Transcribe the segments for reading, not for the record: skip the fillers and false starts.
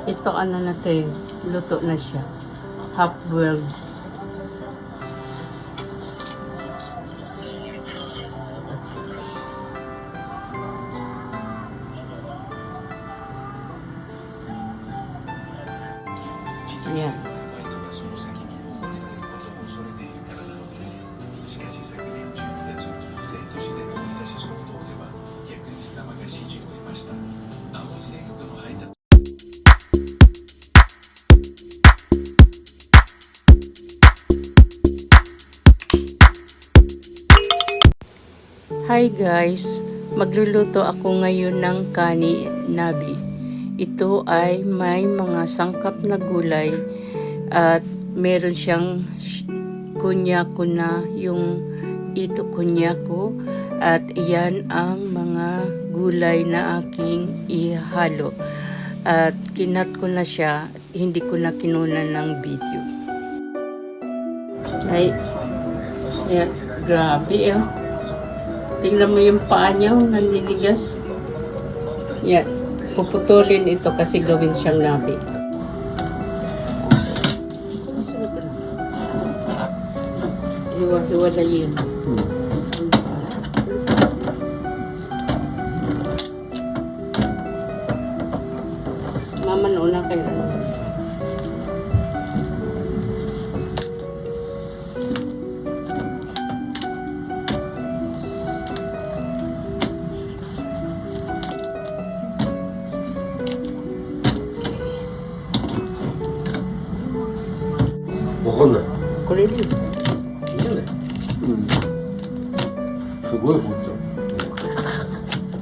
Ito ano na to eh. Luto na siya. Half-boiled. Yan. Hi guys, magluluto ako ngayon ng kani nabi. Ito ay may mga sangkap na gulay at meron siyang kunyako na yung ito kunyako at iyan ang mga gulay na aking ihalo. At kinat ko na siya, hindi ko na kinunan ng video. Ay, yan, grabe eh. Tingnan mo yung paa niya, nanliligas. Yan. Puputulin ito kasi gawin siyang nabi. Hiwa-hiwa na yun. Mama, nauna kayo. Koれでいいこれでいい。じゃない。すごい包丁。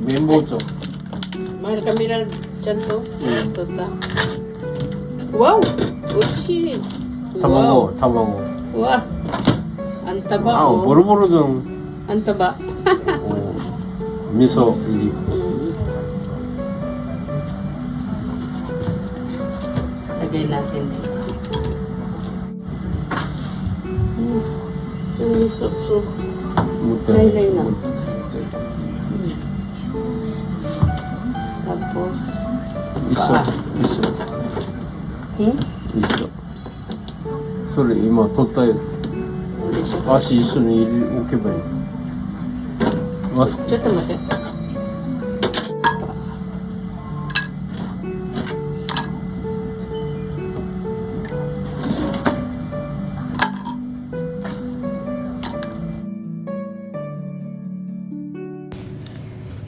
綿包丁。 Mahal kami na dyan to. Tota. Wow! Uchi! 卵、卵。 Wow! Ang taba あ、ボ oh. ロボロじゃん。 Ang taba. 味噌入り。 Lagay natin dito. Yung miso-so. もったいない。 Taylor na. Tapos, 一緒 paa.。一緒。 Hmm? 一緒。それ今取ったよ。 Hindi siya. 足一緒に入れ置けばいい。あ、そ ちょっと待って。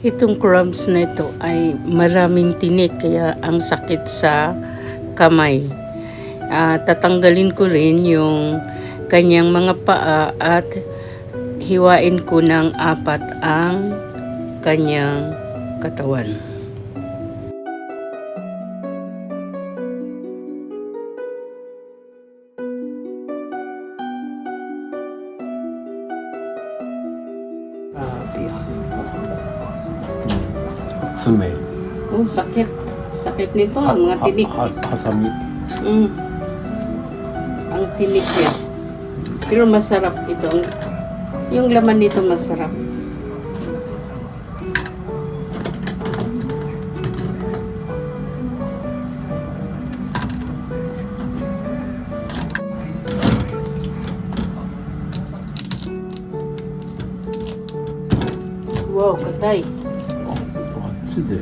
Itong crumbs na ito ay maraming tinik kaya ang sakit sa kamay. Tatanggalin ko rin yung kanyang mga paa at hiwain ko ng 4 ang kanyang katawan. Grabe. 爪。 Oh, sakit. Sakit nito, ang mga tinik. はさみ。 Ang tinik niya. Pero masarap ito. Yung laman nito masarap. Wow, katay. あっちで。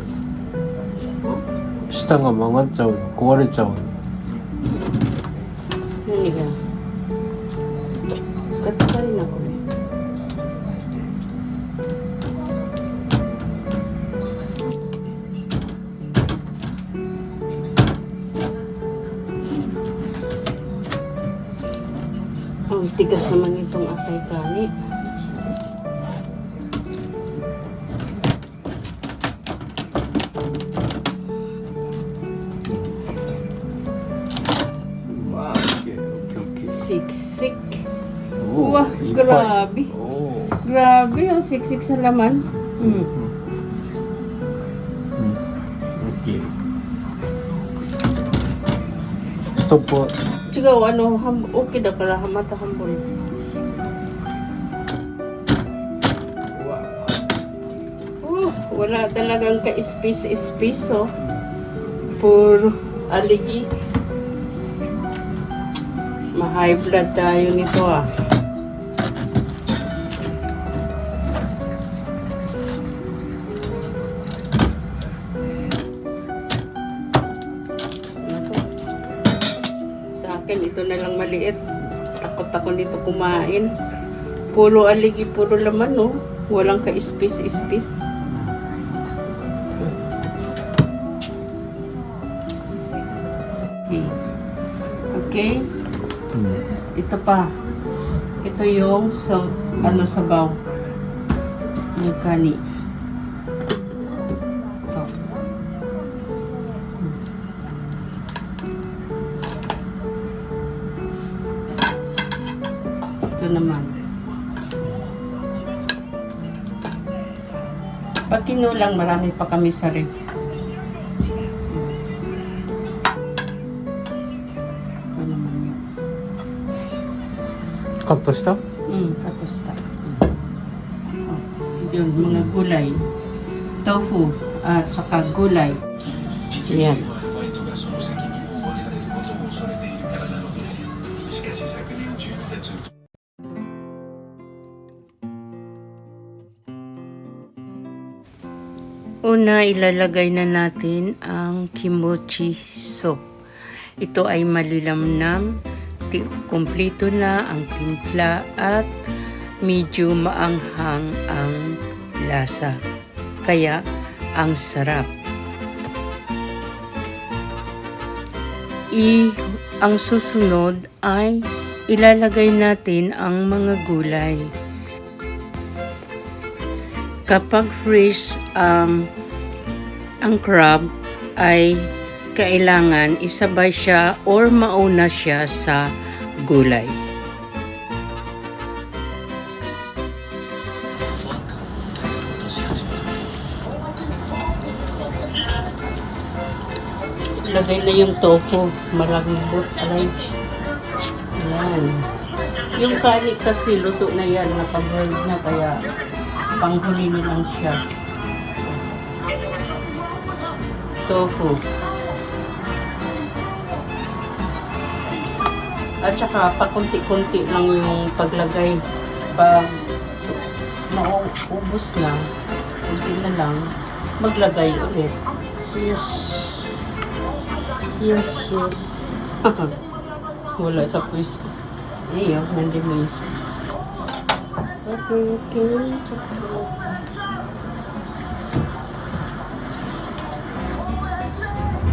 下が曲がっちゃうよ。壊れちゃうよ。 Nani ka? Katay na ko eh. Ang tigas naman itong atay kani. Siksik. Wah, grabe. Grabe, ang siksik sa laman. Okay. Stop po. Sigaw, ano, okay na kala, mata hambol. Wala talagang ka-space, oh. Puro, aligi. Ma-high blood tayo nito ah. Naku. Sa akin, ito na lang maliit. Takot ako nito kumain. Puro aligi, puro laman, no? Walang ka-ispis-ispis. Okay. Ito pa. Ito yung sabaw. Yung kani. Ito. Ito naman. Pag kinulang, marami pa kami sa ref. Ito naman yun. Kapusta? Kapusta. Oh, yun, mga gulay. Tofu at saka gulay. Yan. Una, ilalagay na natin ang kimchi soup. Ito ay malilamnam, kumpleto na ang timpla at medyo maanghang ang lasa. Kaya, ang sarap. Ang susunod ay ilalagay natin ang mga gulay. Kapag fresh ang crab ay kailangan isabay siya or mauna siya sa gulay. Lagay na yung tofu, malambot. Aray. Ayan. Yung kani kasi luto na yan, nakaboiled na kaya panghuli na lang siya. Tofu. At saka pakunti-kunti lang yung paglagay. Pag maubos na, kunti na lang, maglagay ulit. Yes. Yes, yes. Wala sa pwesto. Iyo, nandun. Okay.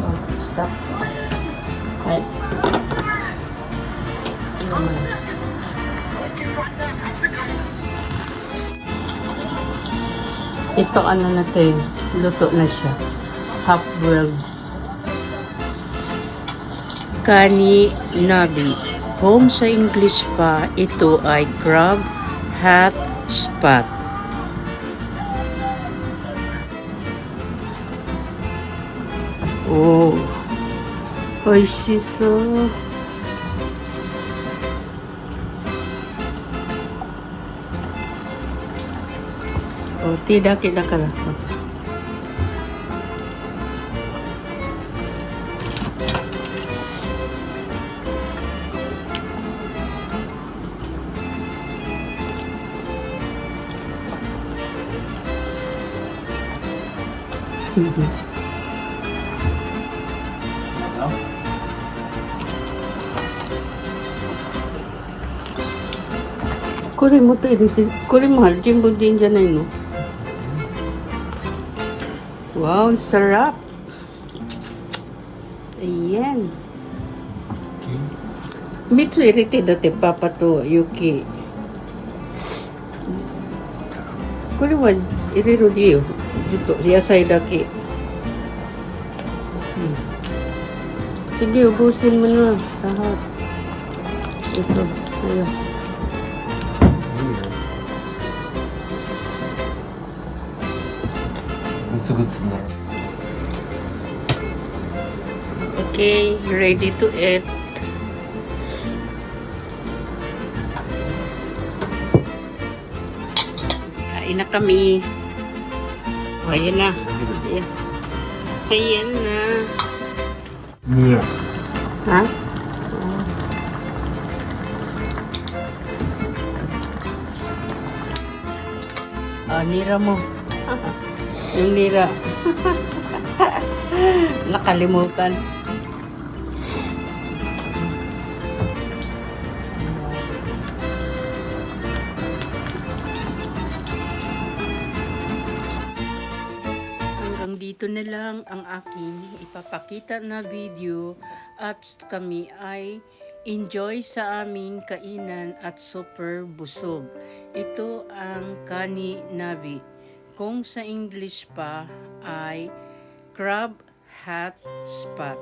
Oh, stop. Ay. Ito ano na to eh. Luto na siya. Half-boiled. Kani nabi. Kung sa English pa, ito ay crab hat spot. Oh, oishiso. Oh, tidak kalah. Kuri mo to, kuri mo jimbo din dyan ay no. Wow, sarap. Ayan. Mitsu irite dati papa to Yuki. Kuri mo iriro diyo. Dito, yasay daki. Sige, ubusin mo na. Lahat. Ito. Ayan. Okay, ready to eat. Kain na kami. Ayan na. Ayan na. Yeah. Ha? Nira mo. Yung nira. Nakalimutan. Hanggang dito na lang ang aking ipapakita na video at kami ay enjoy sa aming kainan at super busog. Ito ang kani nabi. Kung sa English pa ay crab hat spot.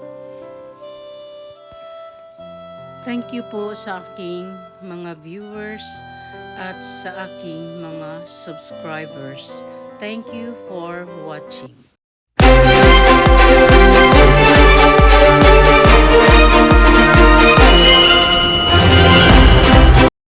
Thank you po sa aking mga viewers at sa aking mga subscribers. Thank you for watching.